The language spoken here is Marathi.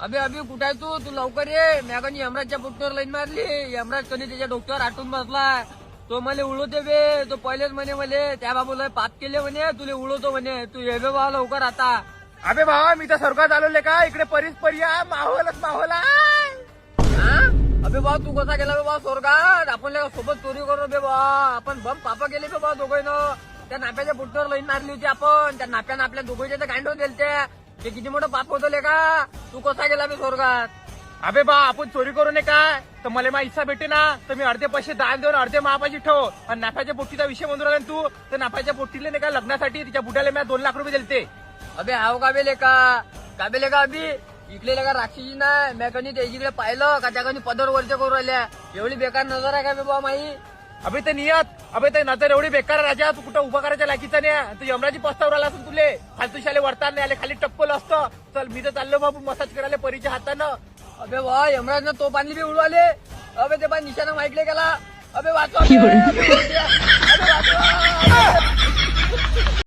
अबे अभि कुठे आहे तू लवकर ये. मॅगानी यमराजच्या पुटवर लाईन मारली. यमराज कधी त्याच्या डोक्यावर आटून बसला. तो मला उडवते बे. तो पहिलेच म्हणे त्या बाबूला पाप केले म्हणे तुले उडवतो म्हणे. तू ये बे बा लवकर आता. अबे भावा मी तर स्वर्गात आलोले का इकडे परिया माहोलच माहोल आहे. अबे बा तू कसा गेला बे बा स्वर्गात. आपण सोबत चोरी करू बे बा. आपण बम पापा गेले बे बा दोघांनं. त्या नाप्याच्या पुटवर लाईन मारली होती आपण. त्या नाप्यानं आपल्या दोघांच्या गांडव दिलते. ते किती मोठं पाप होतं ले का. तू कसा गेला बे स्वर्गात. अबे बा आपण चोरी करू नये काय तर मला मा हिस्सा भेटे ना तर मी अर्धे पैसे दान देऊन अर्धे महापाशी ठेव. आणि नाफ्याच्या पोट्टीचा विषय म्हणून राहिला तू तर नाफ्याच्या पोट्टीले नाही का लग्नासाठी तिच्या बुड्याला मी 2 लाख रुपये दिलते. अबे हाव का बेले का बेले का अभि इकडे का राक्षसी नाही. मी कधी त्याच्याकडे पाहिलं का त्या कधी पदर वरचे करू राहिल्या. एवढी बेकार नजर आहे का बे बा माई. अबे ते नियत अबे ते नजर एवढी बेकार राजा तू कुठं उभा करायच्या लाकीचा नाही. तू यमराजी पस्तावर आला असून तुले फालतू शाले वरता नाही आले खाली टप्पल असतं. चल मी तर चाललो बाबू मसाज करायला परीच्या हातानं. अबे वा यमराजनं तो पाणी बी उडवाले. अबे ते पण निशाणा माहितले गेला. अबे वाचवा.